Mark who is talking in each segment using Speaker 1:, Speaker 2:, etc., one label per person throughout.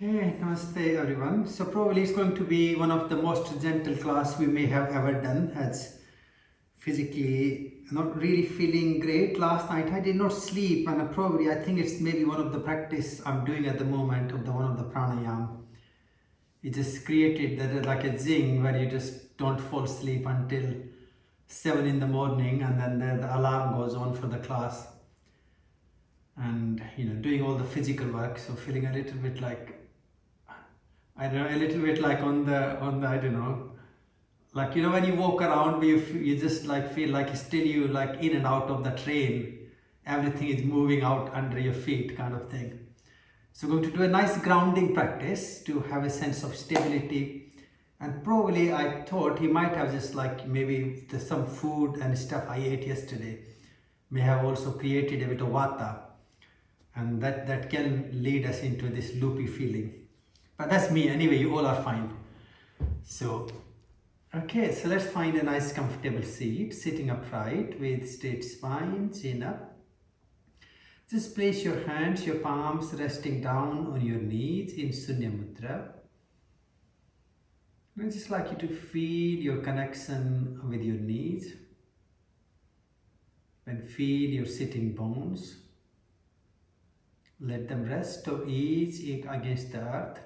Speaker 1: Hey, namaste everyone. So probably it's going to be one of the most gentle class we may have ever done as physically not really feeling great last night. I did not sleep and probably I think it's maybe one of the practice I'm doing at the moment of the one of the pranayam. It just created that like a zing where you just don't fall asleep until 7 in the morning and then the alarm goes on for the class and doing all the physical work, so feeling a little bit like I don't know, a little bit like on the I don't know, like when you walk around, but you just like feel like still you like in and out of the train, everything is moving out under your feet, kind of thing. So we're going to do a nice grounding practice to have a sense of stability, and probably I thought he might have just like maybe some food and stuff I ate yesterday may have also created a bit of vata, and that can lead us into this loopy feeling. But that's me anyway. You all are fine. So okay, so let's find a nice comfortable seat, sitting upright with straight spine, chin up. Just place your hands, your palms resting down on your knees in Sunya Mudra. And I'd just like you to feel your connection with your knees and feel your sitting bones. Let them rest or ease against the earth,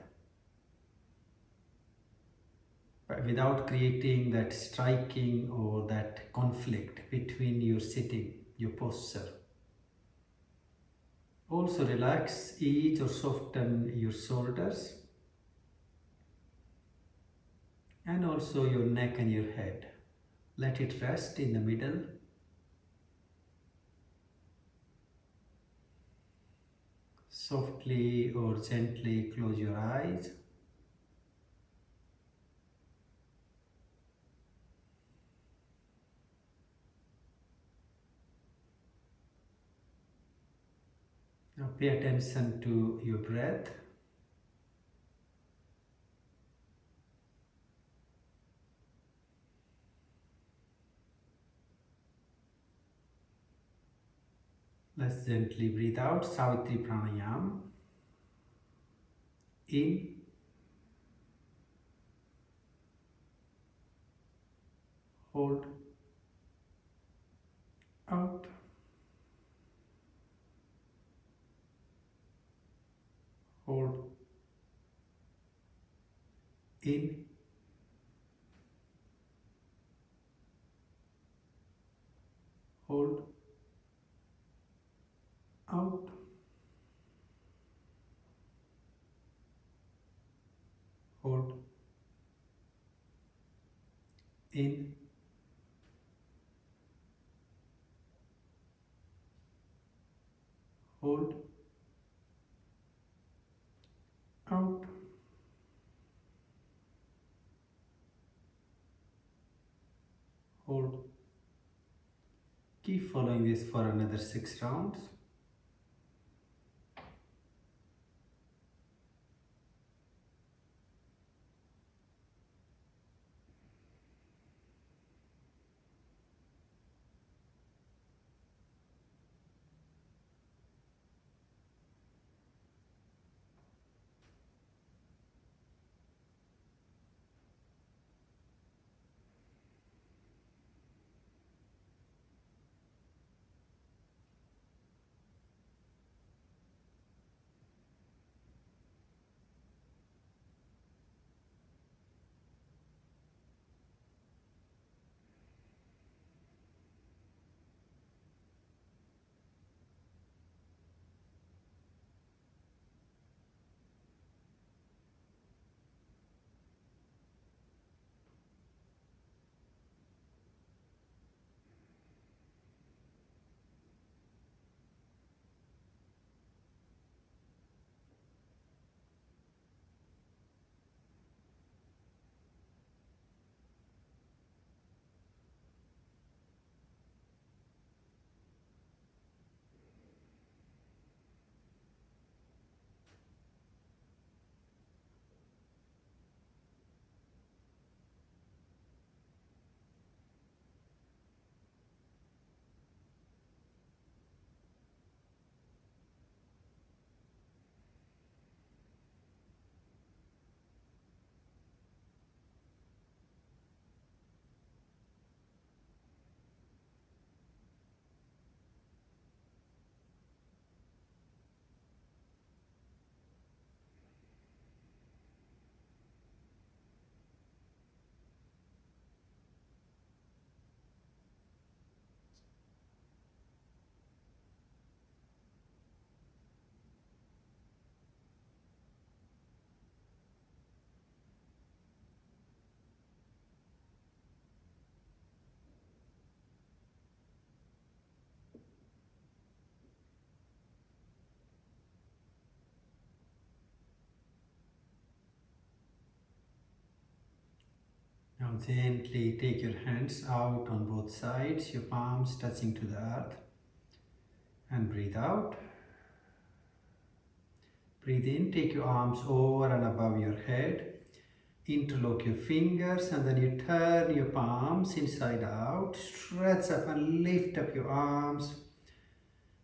Speaker 1: but without creating that striking or that conflict between your sitting, your posture. Also relax, ease or soften your shoulders and also your neck and your head. Let it rest in the middle. Softly or gently close your eyes. Now pay attention to your breath. Let's gently breathe out. Savitri Pranayam. In, hold, out, hold, in, hold, out, hold, in, hold, out, hold. Keep following this for another 6 rounds. Now gently take your hands out on both sides, your palms touching to the earth, and breathe out. Breathe in, take your arms over and above your head, interlock your fingers, and then you turn your palms inside out, stretch up and lift up your arms,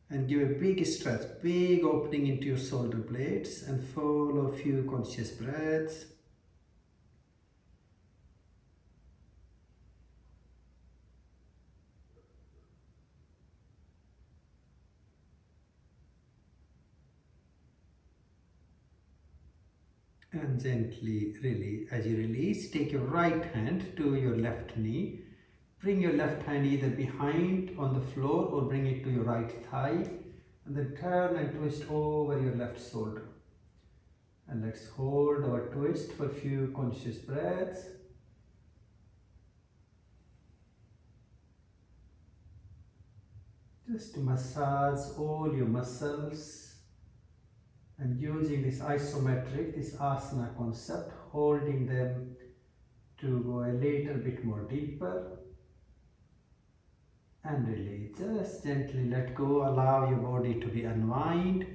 Speaker 1: and give a big stretch, big opening into your shoulder blades, and follow a few conscious breaths. And gently release. As you release, take your right hand to your left knee. Bring your left hand either behind on the floor or bring it to your right thigh. And then turn and twist over your left shoulder. And let's hold our twist for a few conscious breaths. Just to massage all your muscles. And using this isometric, this asana concept, holding them to go a little bit more deeper. And release. Just gently let go, allow your body to be unwind.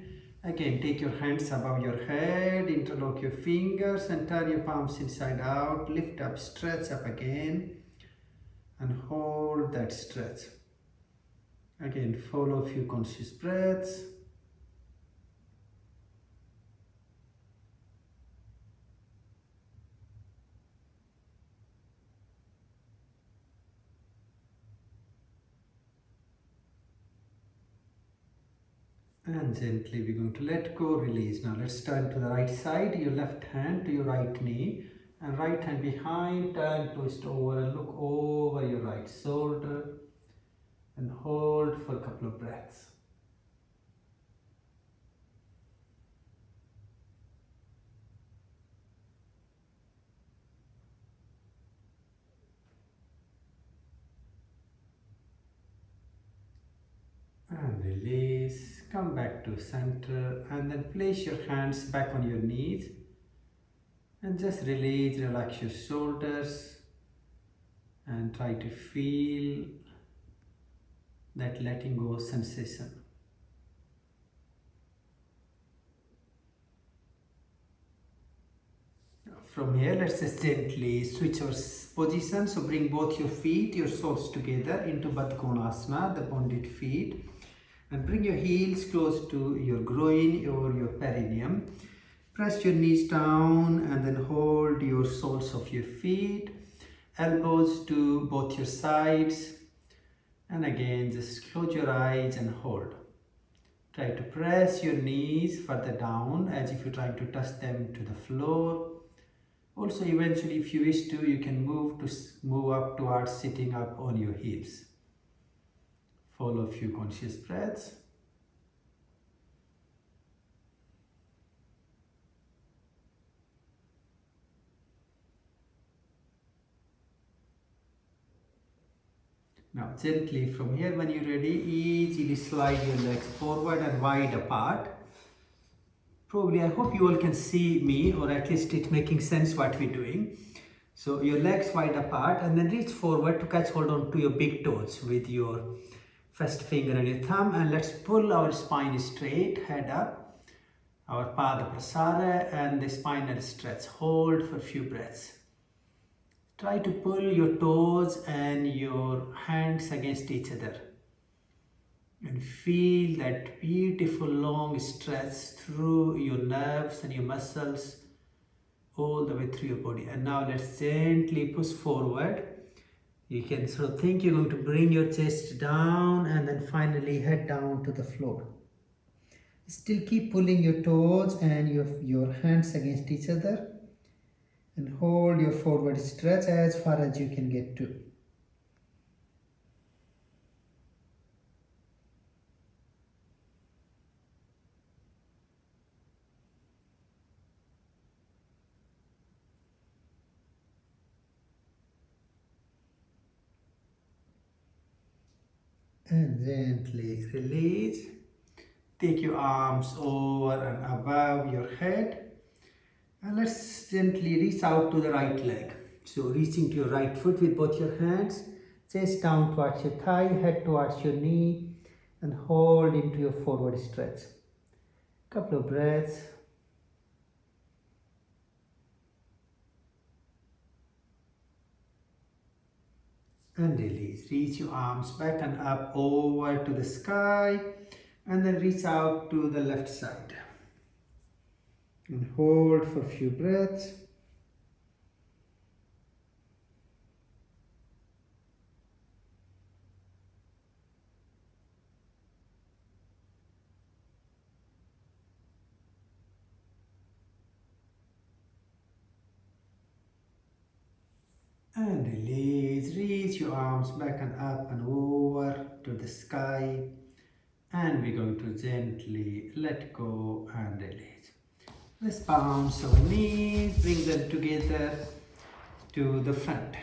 Speaker 1: Again, take your hands above your head, interlock your fingers and turn your palms inside out. Lift up, stretch up again and hold that stretch. Again, follow a few conscious breaths. And gently we're going to let go, release. Now let's turn to the right side, your left hand to your right knee and right hand behind, turn, twist over and look over your right shoulder and hold for a couple of breaths. And release, come back to center and then place your hands back on your knees and just release, relax your shoulders and try to feel that letting go sensation. From here, let's just gently switch our position. So bring both your feet, your soles together into Baddha Konasana, the bonded feet. And bring your heels close to your groin or your perineum. Press your knees down and then hold your soles of your feet. Elbows to both your sides. And again, just close your eyes and hold. Try to press your knees further down as if you're trying to touch them to the floor. Also, eventually, if you wish to, you can move up towards sitting up on your heels. Follow a few conscious breaths. Now, gently from here, when you're ready, easily slide your legs forward and wide apart. Probably, I hope you all can see me, or at least it's making sense what we're doing. So your legs wide apart and then reach forward to catch hold on to your big toes with your first finger and your thumb, and let's pull our spine straight, head up, our Pada Prasara and the spinal stretch. Hold for a few breaths. Try to pull your toes and your hands against each other. And feel that beautiful long stretch through your nerves and your muscles all the way through your body. And now let's gently push forward. You can sort of think you're going to bring your chest down and then finally head down to the floor. Still keep pulling your toes and your hands against each other. And hold your forward stretch as far as you can get to. And gently release. Take your arms over and above your head. And let's gently reach out to the right leg. So reaching to your right foot with both your hands, chest down towards your thigh, head towards your knee, and hold into your forward stretch. Couple of breaths. And release. Reach your arms back and up over to the sky, and then reach out to the left side. And hold for a few breaths. And release. Reach your arms back and up and over to the sky. And we're going to gently let go and release. Let's bounce our knees, bring them together to the front.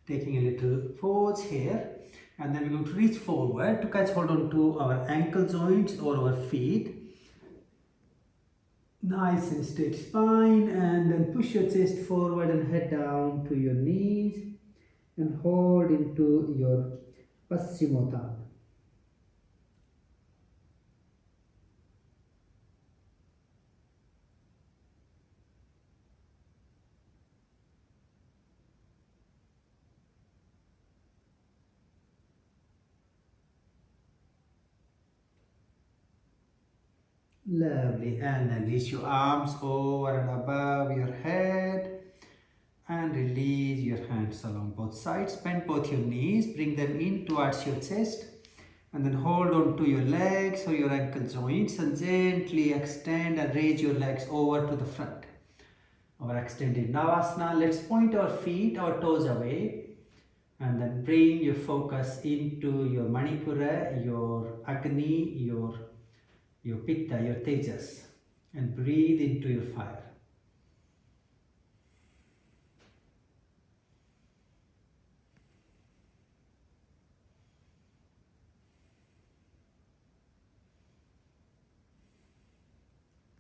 Speaker 1: Taking a little pause here, and then we're going to reach forward to catch hold on to our ankle joints or our feet. Nice and straight spine, and then push your chest forward and head down to your knees and hold into your Paschimottanasana. Lovely, and then reach your arms over and above your head and release your hands along both sides. Bend both your knees, bring them in towards your chest, and then hold on to your legs or your ankle joints and gently extend and raise your legs over to the front. Our extended Navasana. Let's point our feet, our toes away, and then bring your focus into your Manipura, your Agni, your Pitta, your Tejas, and breathe into your fire.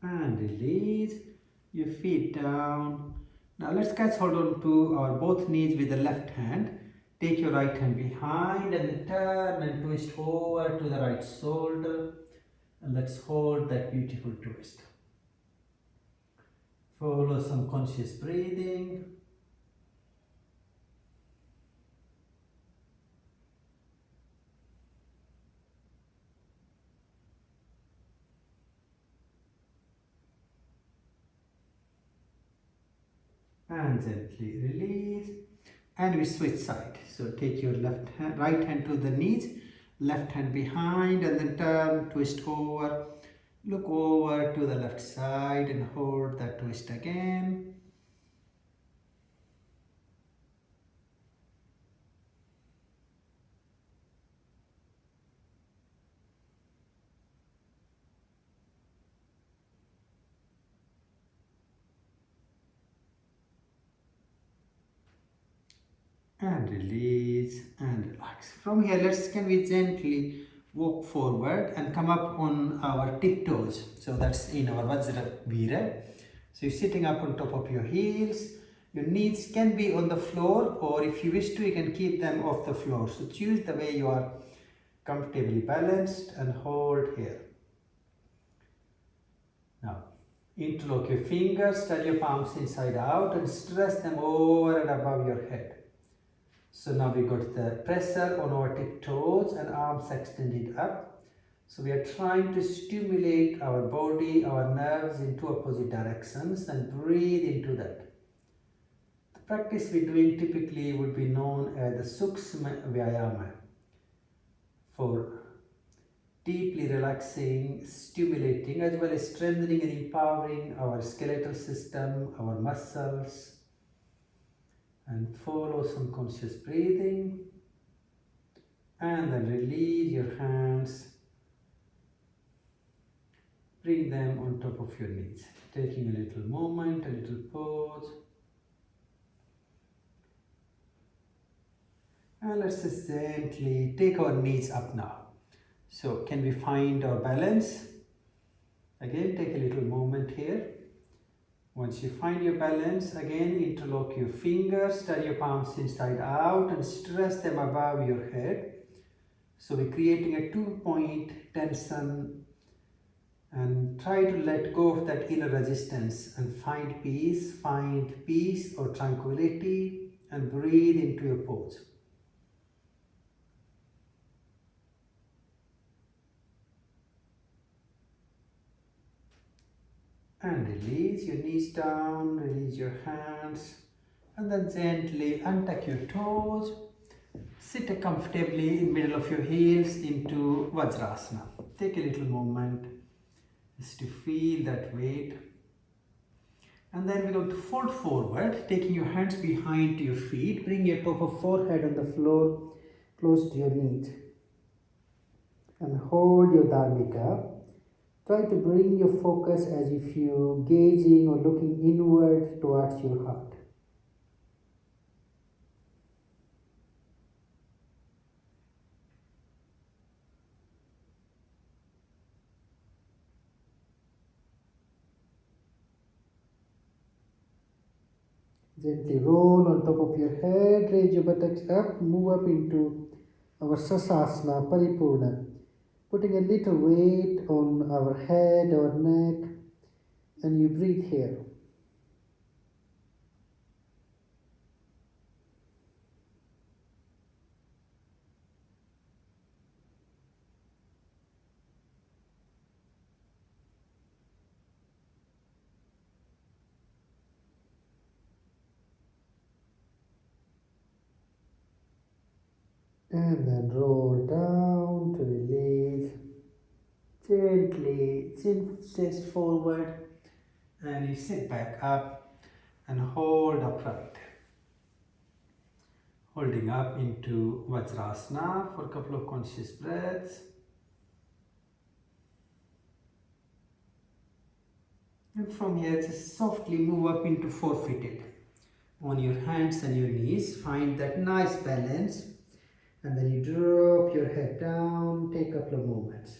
Speaker 1: And release your feet down. Now let's catch hold on to our both knees with the left hand. Take your right hand behind and then turn and twist over to the right shoulder. And let's hold that beautiful twist. Follow some conscious breathing. And gently release. And we switch side. So take your right hand to the knees, left hand behind, and then turn, twist over. Look over to the left side and hold that twist again. And release and relax. From here, can we gently walk forward and come up on our tiptoes. So that's in our Vajra Vira. So you're sitting up on top of your heels. Your knees can be on the floor, or if you wish to, you can keep them off the floor. So choose the way you are comfortably balanced and hold here. Now, interlock your fingers, turn your palms inside out and stress them over and above your head. So now we got the pressure on our tiptoes and arms extended up. So we are trying to stimulate our body, our nerves into opposite directions and breathe into that. The practice we're doing typically would be known as the Sukshma Vyayama, for deeply relaxing, stimulating, as well as strengthening and empowering our skeletal system, our muscles. And follow some conscious breathing. And then release your hands. Bring them on top of your knees. Taking a little moment, a little pause. And let's just gently take our knees up now. So can we find our balance? Again, take a little moment here. Once you find your balance, again interlock your fingers, turn your palms inside out and stress them above your head. So we're creating a 2-point tension, and try to let go of that inner resistance and find peace or tranquility, and breathe into your pose. And release your knees down, release your hands, and then gently untuck your toes. Sit comfortably in middle of your heels into Vajrasana. Take a little moment just to feel that weight. And then we're going to fold forward, taking your hands behind your feet. Bring your top of forehead on the floor, close to your knees. And hold your Dharmika. Try to bring your focus as if you're gazing or looking inward towards your heart. Gently roll on top of your head, raise your buttocks up, move up into our Sasasana, Paripurna. Putting a little weight on our head, our neck, and you breathe here. And then roll down to release. Gently, chin stays forward, and you sit back up and hold upright. Holding up into Vajrasana for a couple of conscious breaths. And from here, just softly move up into four-footed. On your hands and your knees, find that nice balance. And then you drop your head down, take a couple of moments.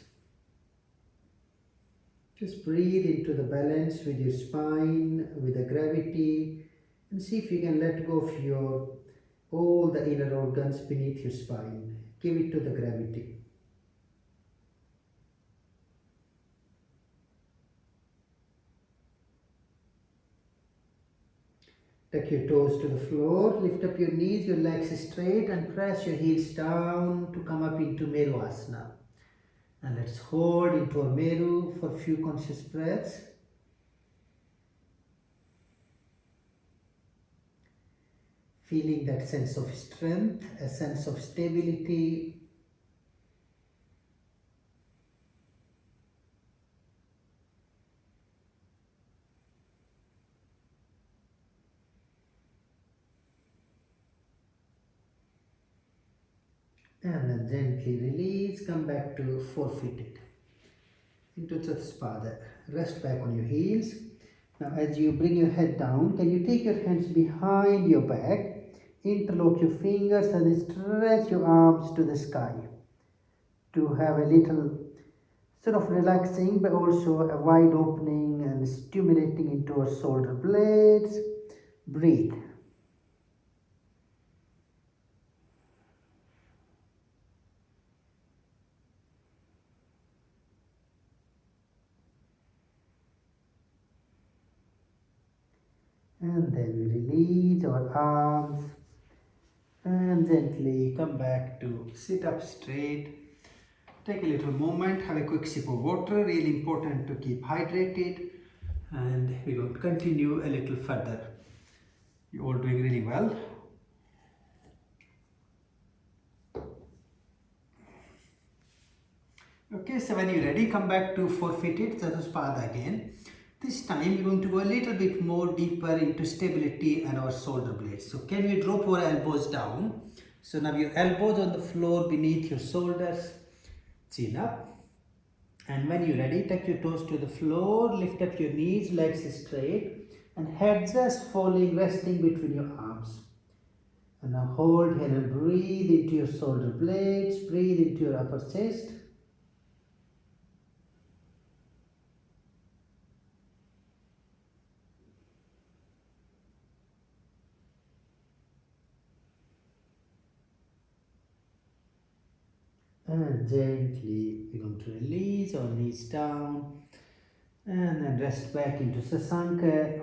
Speaker 1: Just breathe into the balance with your spine, with the gravity, and see if you can let go of all the inner organs beneath your spine. Give it to the gravity. Tuck your toes to the floor, lift up your knees, your legs straight, and press your heels down to come up into Meru Asana. And let's hold into our Meru for a few conscious breaths. Feeling that sense of strength, a sense of stability. And then gently release, come back to four-footed. Into Chatuspada. Rest back on your heels. Now as you bring your head down, can you take your hands behind your back, interlock your fingers and stretch your arms to the sky to have a little sort of relaxing but also a wide opening and stimulating into our shoulder blades. Breathe. And then we release our arms and gently come back to sit up straight. Take a little moment, have a quick sip of water, really important to keep hydrated, and we're going to continue a little further. You're all doing really well. Okay, so when you're ready, come back to four-footed Chatuspada again. This time we're going to go a little bit more deeper into stability and our shoulder blades. So can we drop our elbows down? So now your elbows on the floor beneath your shoulders, chin up. And when you're ready, tuck your toes to the floor, lift up your knees, legs straight, and head just falling, resting between your arms. And now hold here and breathe into your shoulder blades, breathe into your upper chest. And gently we're going to release our knees down and then rest back into Sasanka.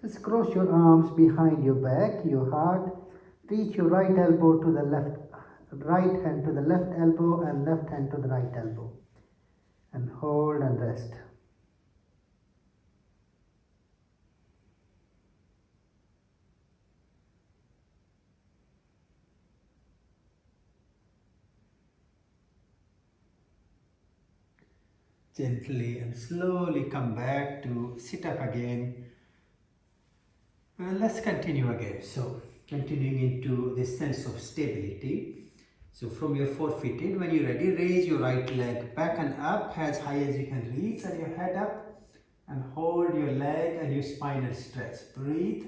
Speaker 1: Just cross your arms behind your back, your heart. Reach your right elbow to the left, right hand to the left elbow and left hand to the right elbow. And hold and rest. Gently and slowly come back to sit up again. And let's continue again. So, continuing into this sense of stability. So, from your forefooted, when you're ready, raise your right leg back and up as high as you can reach, and your head up, and hold your leg and your spinal stretch. Breathe.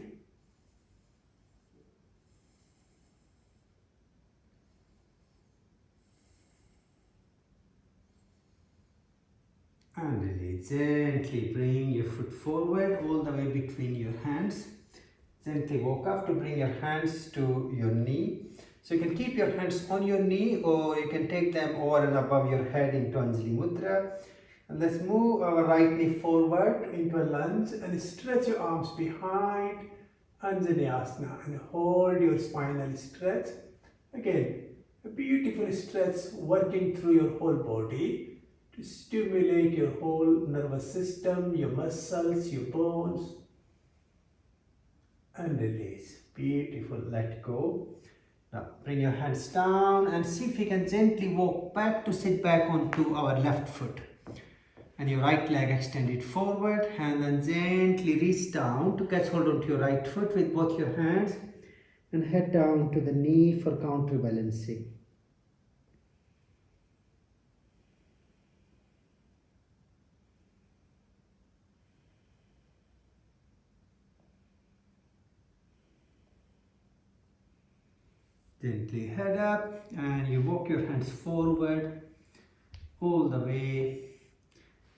Speaker 1: And release. Gently bring your foot forward all the way between your hands. Gently walk up to bring your hands to your knee. So you can keep your hands on your knee or you can take them over and above your head into Anjali Mudra. And let's move our right knee forward into a lunge and stretch your arms behind Anjaneyasana and hold your spinal stretch. Again, a beautiful stretch working through your whole body to stimulate your whole nervous system, your muscles, your bones. And release. Beautiful. Let go. Now bring your hands down and see if you can gently walk back to sit back onto our left foot. And your right leg extended forward and then gently reach down to catch hold onto your right foot with both your hands and head down to the knee for counterbalancing. Gently head up and you walk your hands forward all the way,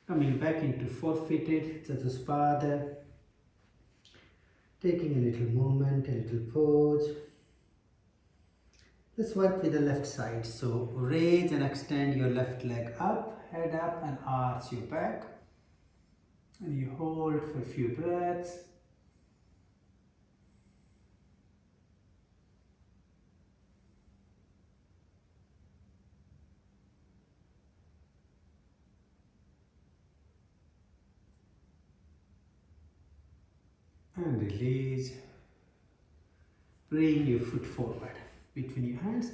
Speaker 1: coming back into forfeited Chatuspada, taking a little moment, a little pause. Let's work with the left side. So raise and extend your left leg up, head up and arch your back. And you hold for a few breaths. And release. Bring your foot forward between your hands.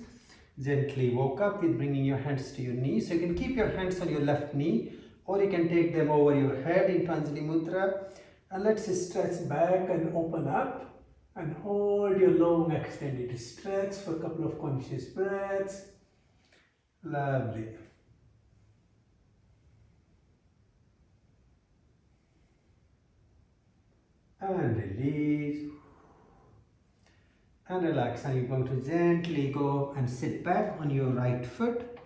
Speaker 1: Gently walk up with bringing your hands to your knees. So you can keep your hands on your left knee or you can take them over your head into Anjali Mudra. And let's stretch back and open up and hold your long extended stretch for a couple of conscious breaths. Lovely. And release. And relax. And you're going to gently go and sit back on your right foot.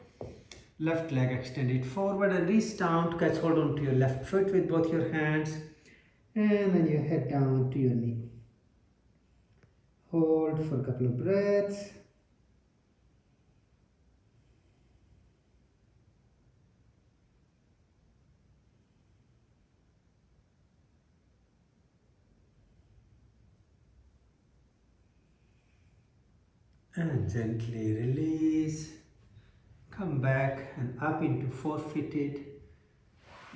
Speaker 1: Left leg extended forward and reach down to catch hold onto your left foot with both your hands. And then you head down to your knee. Hold for a couple of breaths. And gently release. Come back and up into forfeited,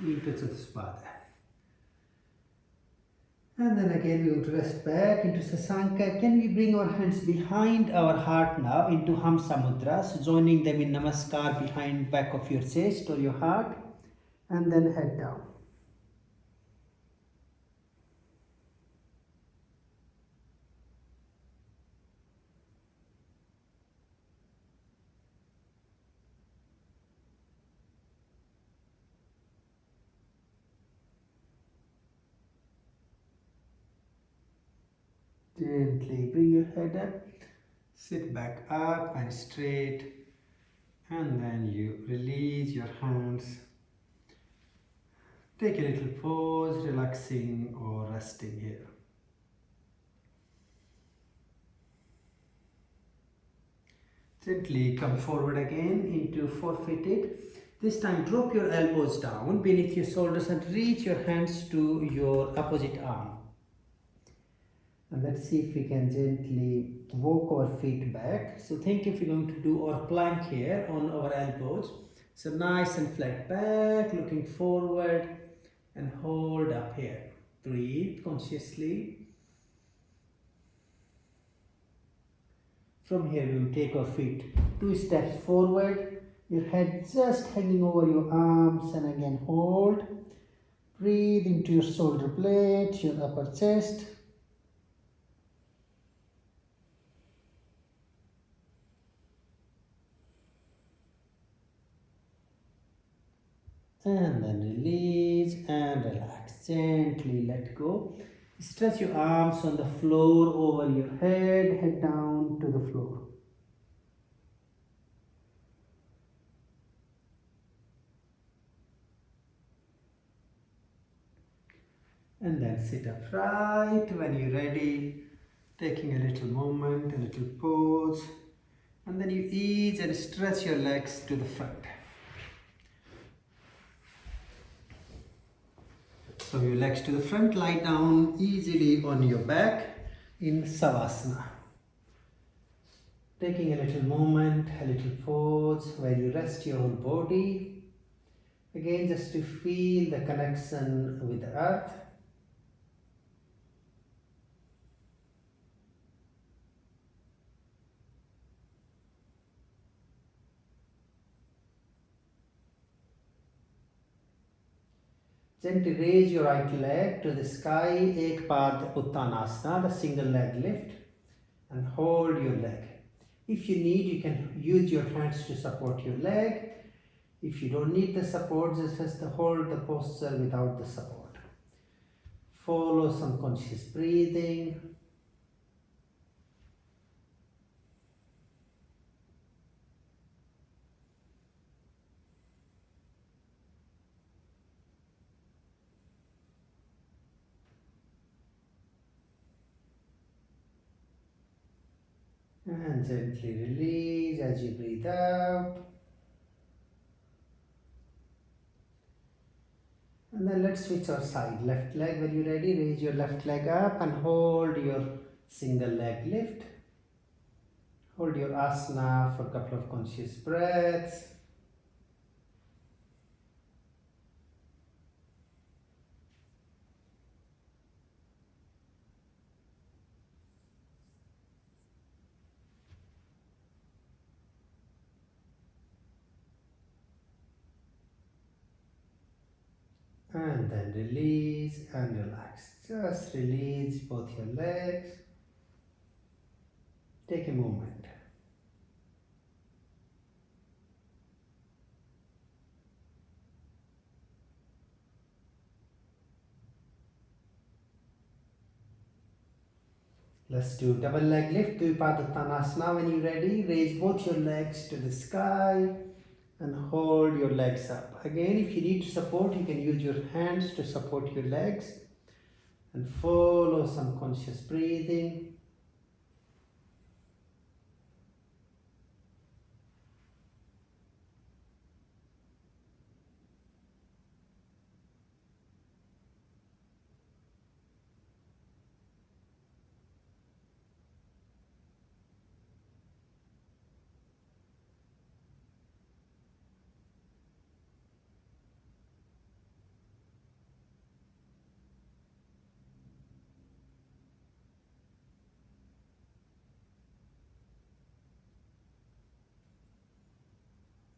Speaker 1: into Chatuspada. And then again we will rest back into Sasanka. Can we bring our hands behind our heart now into Hamsa Mudra, so joining them in Namaskar behind back of your chest or your heart, and then head down. Gently bring your head up, sit back up and straight, and then you release your hands. Take a little pause, relaxing or resting here. Gently come forward again into four-footed. This time drop your elbows down beneath your shoulders and reach your hands to your opposite arm. And let's see if we can gently walk our feet back. So think if we're going to do our plank here on our elbows. So nice and flat back, looking forward and hold up here. Breathe consciously. From here we will take our feet 2 steps forward. Your head just hanging over your arms and again hold. Breathe into your shoulder blades, your upper chest. And then release and relax. Gently let go. Stretch your arms on the floor over your head, head down to the floor. And then sit upright when you're ready, taking a little moment, a little pause. And then you ease and stretch your legs to the front. So your legs to the front, lie down easily on your back in Savasana. Taking a little moment, a little pause where you rest your whole body. Again, just to feel the connection with the earth. Gently raise your right leg to the sky, Ekpad Uttanasana, the single leg lift, and hold your leg. If you need, you can use your hands to support your leg. If you don't need the support, just hold the posture without the support. Follow some conscious breathing. And gently release as you breathe out. And then let's switch our side. Left leg, when you're ready, raise your left leg up and hold your single leg lift. Hold your asana for a couple of conscious breaths. And then release and relax. Just release both your legs. Take a moment. Let's do double leg lift, Dvipaduttanasana. When you're ready, raise both your legs to the sky and hold your legs up. Again, if you need support, you can use your hands to support your legs and follow some conscious breathing.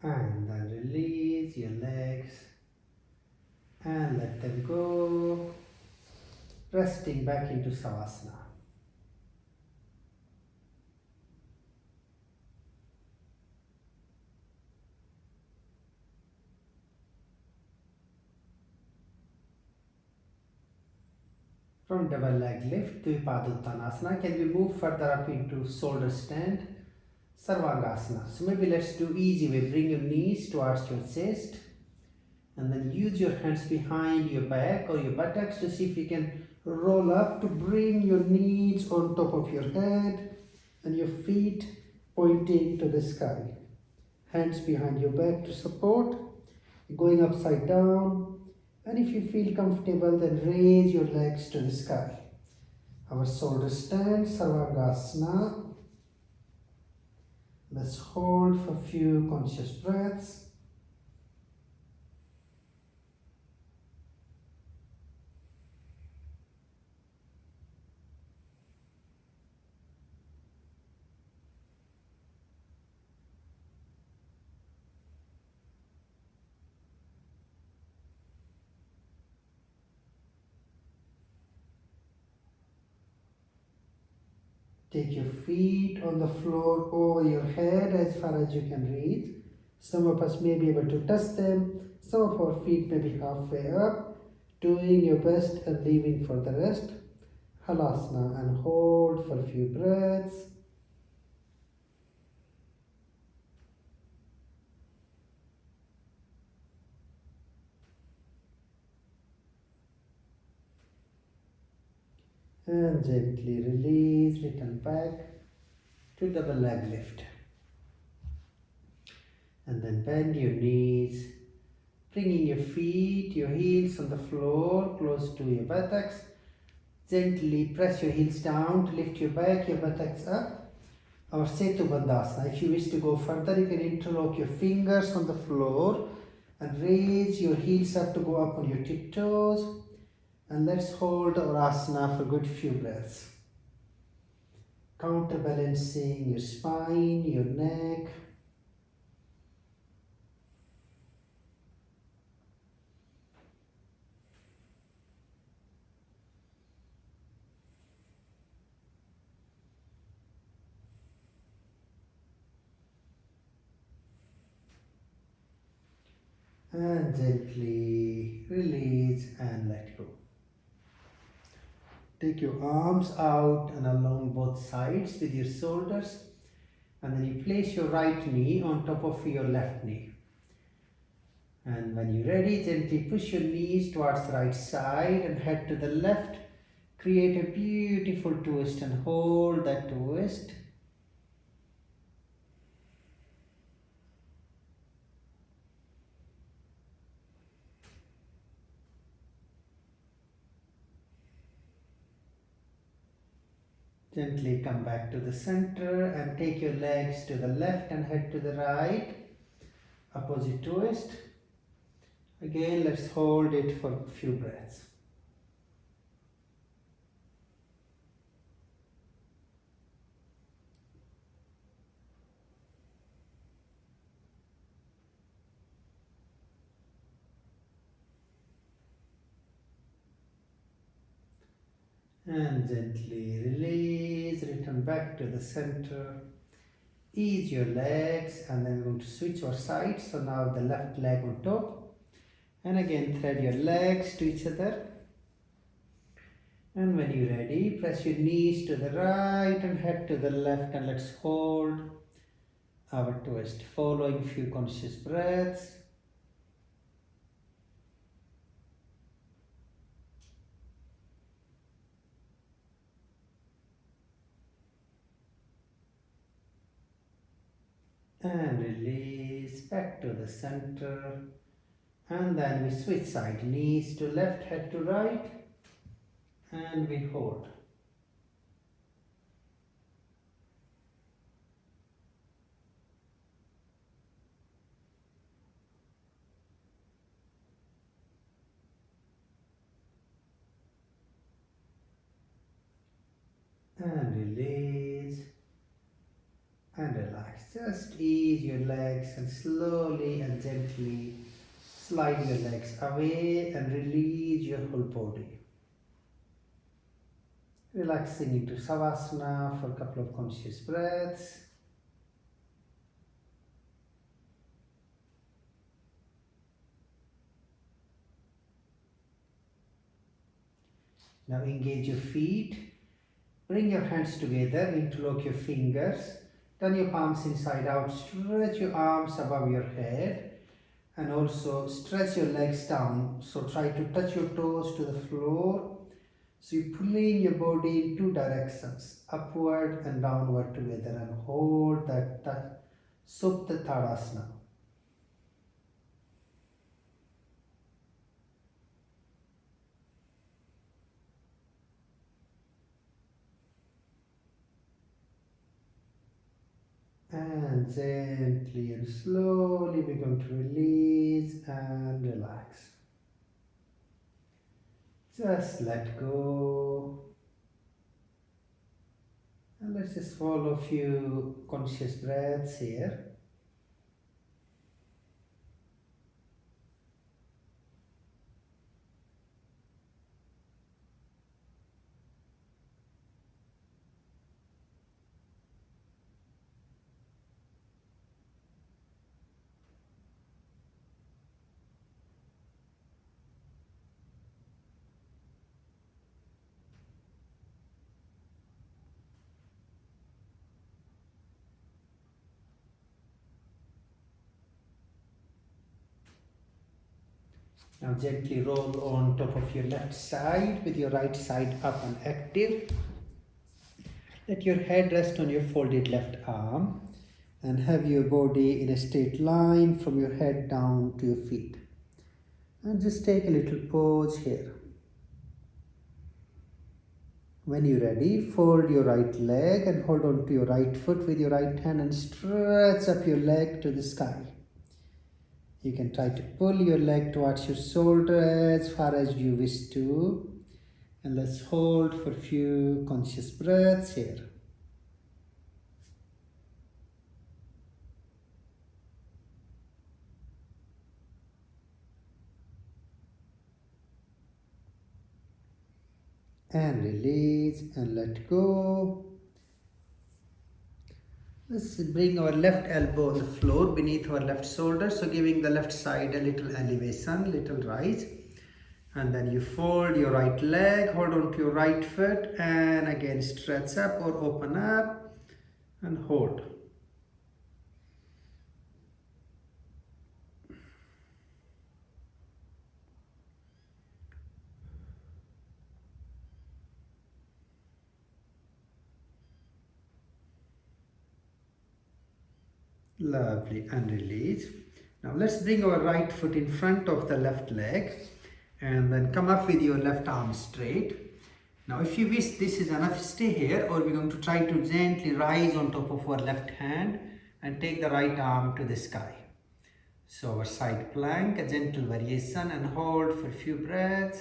Speaker 1: And then release your legs and let them go, resting back into Savasana. From double leg lift, Dvipaduttanasana, can we move further up into shoulder stand? Sarvangasana. So maybe let's do easy way. Bring your knees towards your chest and then use your hands behind your back or your buttocks to see if you can roll up to bring your knees on top of your head and your feet pointing to the sky. Hands behind your back to support, going upside down. And if you feel comfortable, then raise your legs to the sky. Our shoulders stand, Sarvangasana. Let's hold for a few conscious breaths. Take your feet on the floor over your head as far as you can reach. Some of us may be able to touch them. Some of our feet may be halfway up. Doing your best and leaving for the rest. Halasana and hold for a few breaths. And gently release, return back to double leg lift. And then bend your knees, bringing your feet, your heels on the floor, close to your buttocks. Gently press your heels down to lift your back, your buttocks up. Our Setu Bandhasana. If you wish to go further, you can interlock your fingers on the floor and raise your heels up to go up on your tiptoes. And let's hold our asana for a good few breaths. Counterbalancing your spine, your neck. And gently release and let go. Take your arms out and along both sides with your shoulders, and then you place your right knee on top of your left knee. And when you're ready, gently push your knees towards the right side and head to the left. Create a beautiful twist and hold that twist. Gently come back to the center and take your legs to the left and head to the right. Opposite twist. Again, let's hold it for a few breaths. And gently release, return back to the center. Ease your legs, and then we're going to switch our sides. So now the left leg on top. And again, thread your legs to each other. And when you're ready, press your knees to the right and head to the left, and let's hold our twist, following a few conscious breaths. And release back to the center. And then we switch side, knees to left, head to right, and we hold. And release and relax. Just ease your legs and slowly and gently slide your legs away and release your whole body. Relaxing into Savasana for a couple of conscious breaths. Now engage your feet. Bring your hands together, interlock your fingers. Turn your palms inside out. Stretch your arms above your head. And also stretch your legs down. So try to touch your toes to the floor. So you're pulling your body in two directions, upward and downward together, and hold that Supta Tadasana. And gently and slowly we're going to release and relax. Just let go. And let's just follow a few conscious breaths here. Now gently roll on top of your left side with your right side up and active. Let your head rest on your folded left arm and have your body in a straight line from your head down to your feet. And just take a little pause here. When you're ready, fold your right leg and hold on to your right foot with your right hand and stretch up your leg to the sky. You can try to pull your leg towards your shoulder as far as you wish to. And let's hold for a few conscious breaths here. And release and let go. Let's bring our left elbow on the floor beneath our left shoulder. So giving the left side a little elevation, little rise. And then you fold your right leg, hold on to your right foot and again stretch up or open up and hold. Lovely, and release. Now let's bring our right foot in front of the left leg and then come up with your left arm straight. Now if you wish this is enough, stay here, or we're going to try to gently rise on top of our left hand and take the right arm to the sky. So our side plank, a gentle variation, and hold for a few breaths.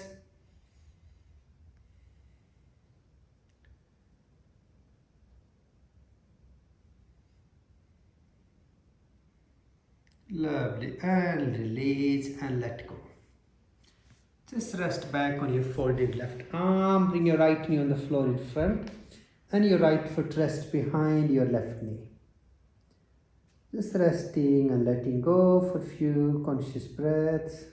Speaker 1: Lovely, and release and let go. Just rest back on your folded left arm, bring your right knee on the floor in front and your right foot rest behind your left knee. Just resting and letting go for a few conscious breaths.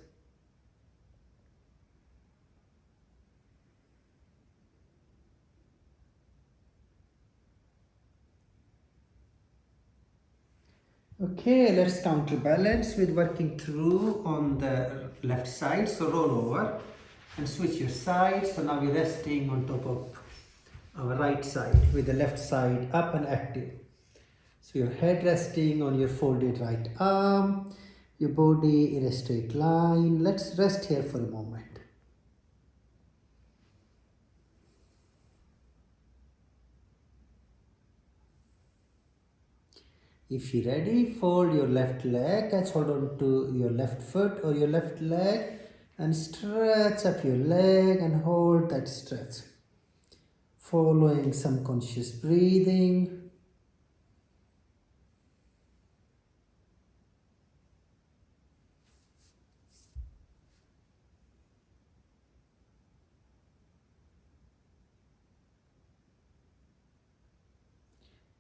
Speaker 1: Okay, let's counterbalance with working through on the left side. So roll over and switch your side. So now we're resting on top of our right side with the left side up and active. So your head resting on your folded right arm, your body in a straight line. Let's rest here for a moment. If you're ready, fold your left leg, catch hold on to your left foot or your left leg and stretch up your leg and hold that stretch. Following some conscious breathing.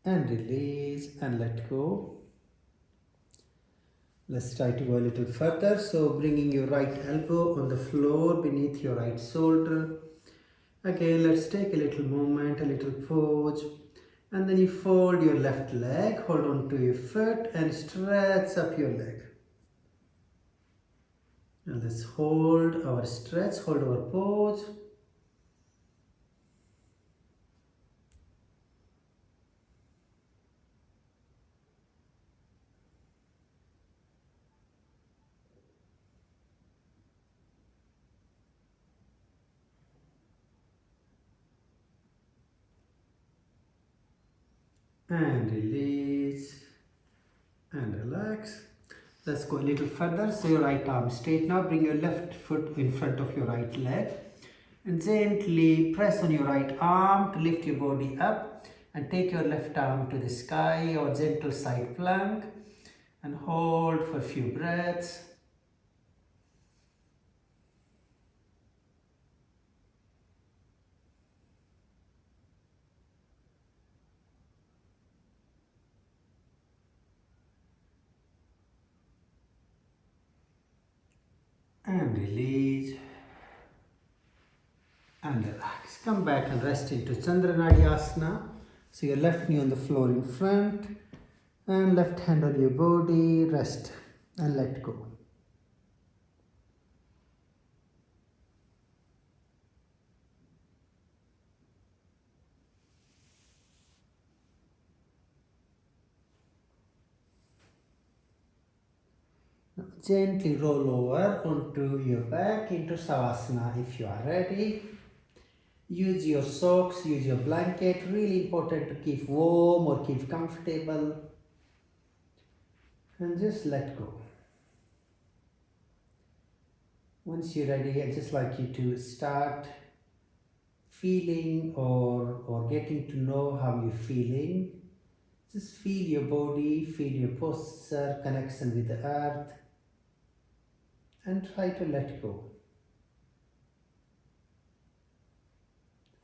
Speaker 1: And release and let go. Let's try to go a little further. So bringing your right elbow on the floor beneath your right shoulder. Again, let's take a little moment, a little pause. And then you fold your left leg, hold on to your foot and stretch up your leg. And let's hold our stretch, hold our pose. and release and relax. Let's go a little further. So your right arm straight. Now bring your left foot in front of your right leg and gently press on your right arm to lift your body up and take your left arm to the sky or gentle side plank and hold for a few breaths. And release and relax. Come back and rest into Chandranadi. So your left knee on the floor in front and left hand on your body. Rest and let go. Now gently roll over onto your back into Savasana if you are ready. Use your socks, use your blanket. Really important to keep warm or keep comfortable. And just let go. Once you're ready, I'd just like you to start feeling or getting to know how you're feeling. Just feel your body, feel your posture, connection with the earth, and try to let go.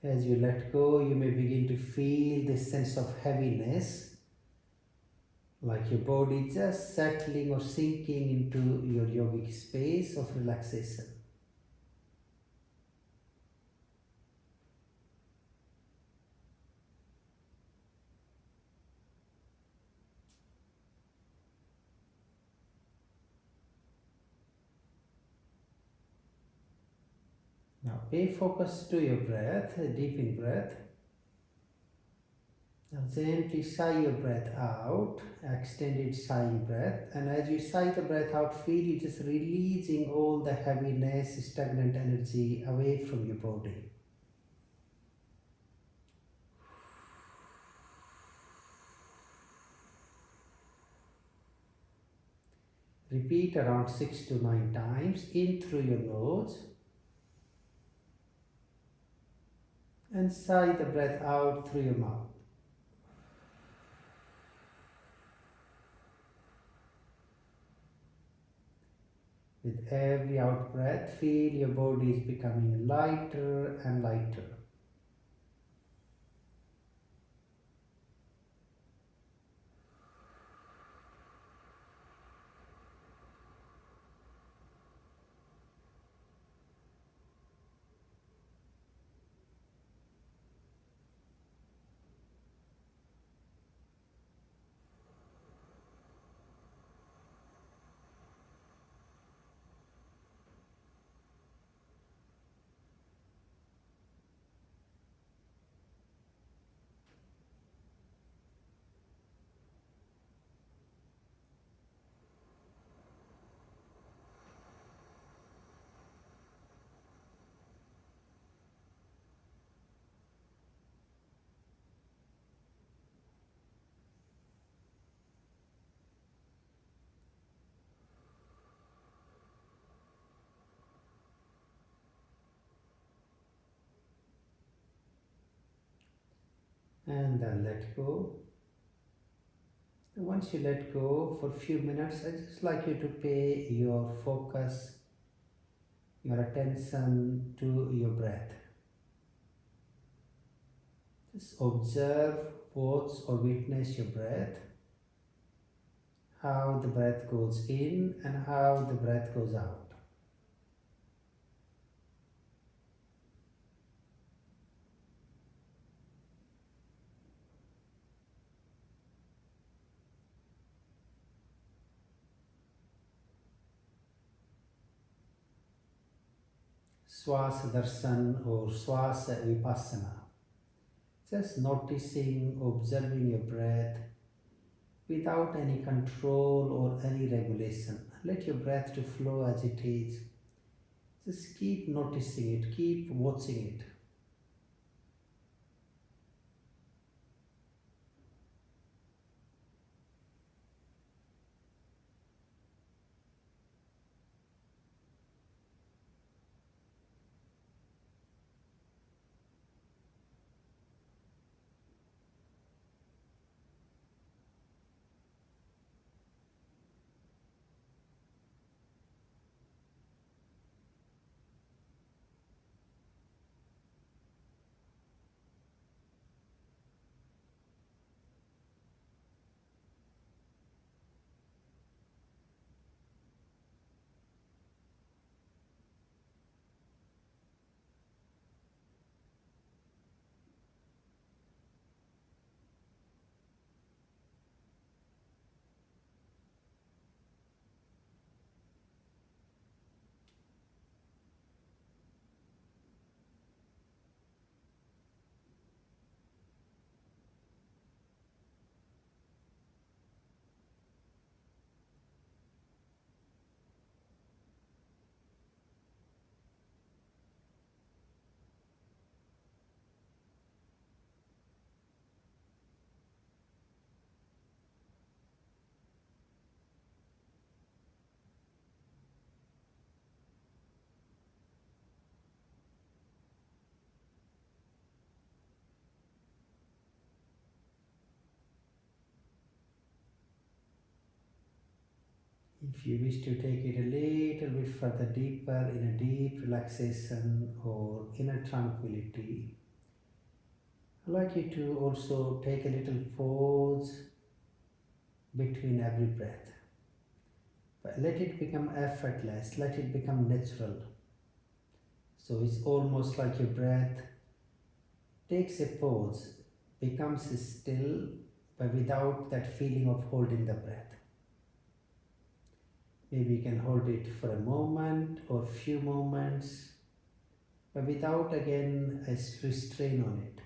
Speaker 1: As you let go, you may begin to feel this sense of heaviness, like your body just settling or sinking into your yogic space of relaxation. Now pay focus to your breath, a deep in breath. Now gently sigh your breath out, extended sighing breath. And as you sigh the breath out, feel you just releasing all the heaviness, stagnant energy away from your body. Repeat around 6 to 9 times, in through your nose. And sigh the breath out through your mouth. With every out breath, feel your body is becoming lighter and lighter. And then let go. And once you let go for a few minutes, I just like you to pay your focus, your attention to your breath. Just observe, watch or witness your breath, how the breath goes in and how the breath goes out. Swasa darshan or swasa vipassana. Just noticing, observing your breath without any control or any regulation. Let your breath to flow as it is. Just keep noticing it, keep watching it. If you wish to take it a little bit further deeper in a deep relaxation or inner tranquility, I'd like you to also take a little pause between every breath. But let it become effortless, let it become natural. So it's almost like your breath takes a pause, becomes still, but without that feeling of holding the breath. Maybe you can hold it for a moment or few moments, but without again a restraint on it.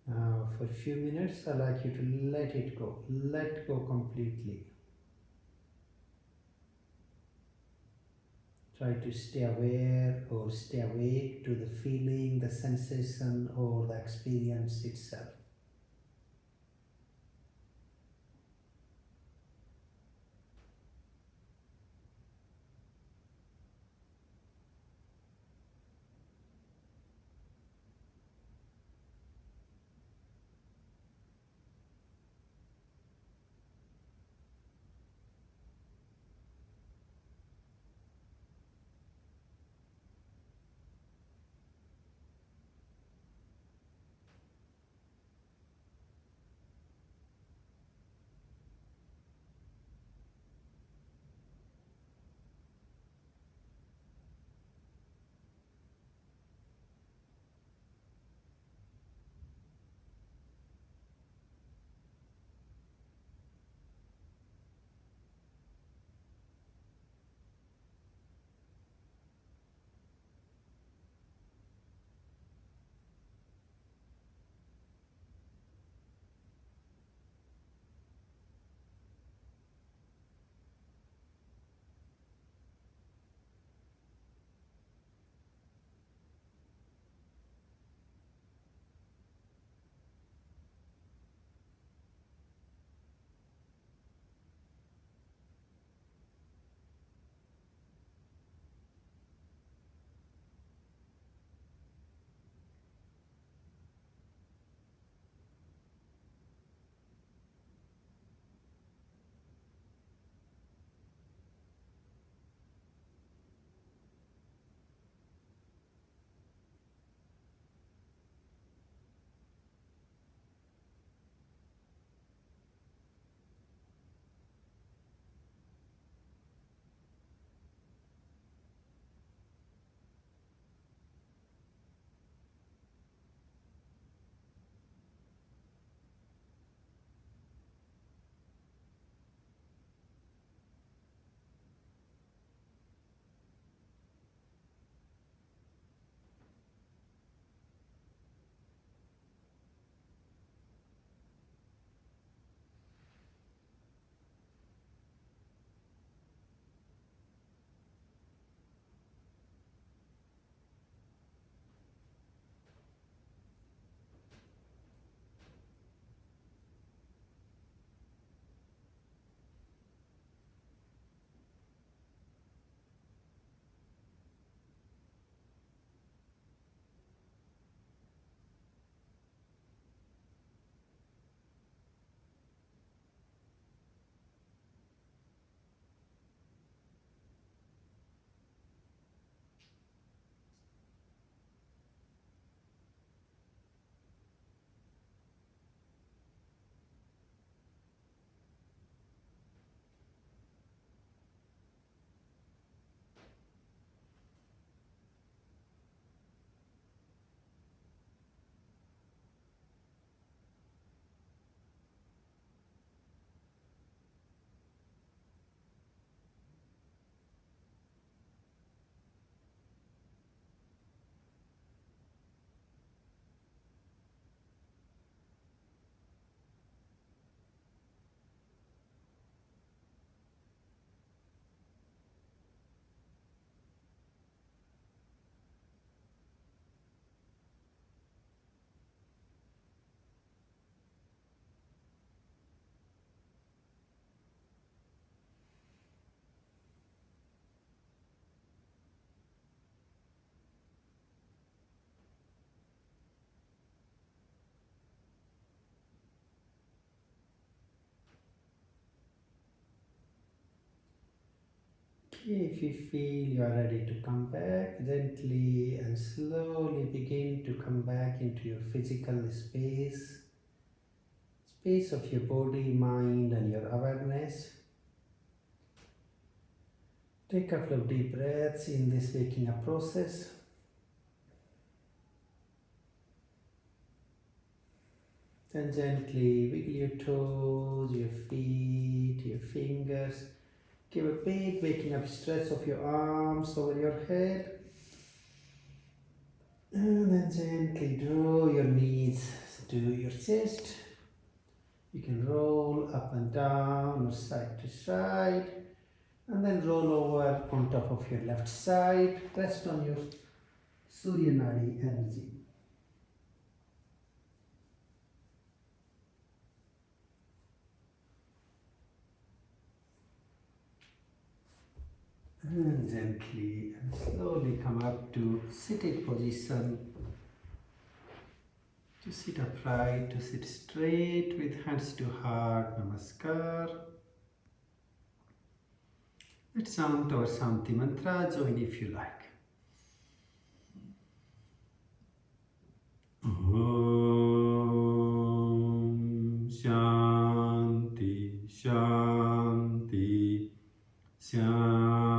Speaker 1: Now, for a few minutes, I'd like you to let go completely. Try to stay aware or stay awake to the feeling, the sensation, or the experience itself. If you feel you are ready to come back, gently and slowly begin to come back into your physical space of your body, mind, and your awareness. Take a couple of deep breaths in this waking up process. Then gently wiggle your toes, your feet, your fingers. Give a big waking up stretch of your arms over your head. And then gently draw your knees to your chest. You can roll up and down or side to side. And then roll over on top of your left side. Rest on your Surya Nadi energy. And gently and slowly come up to seated position. To sit upright, to sit straight with hands to heart, namaskar. Let's chant our Shanti mantra, join if you like. Om Shanti Shanti Shanti.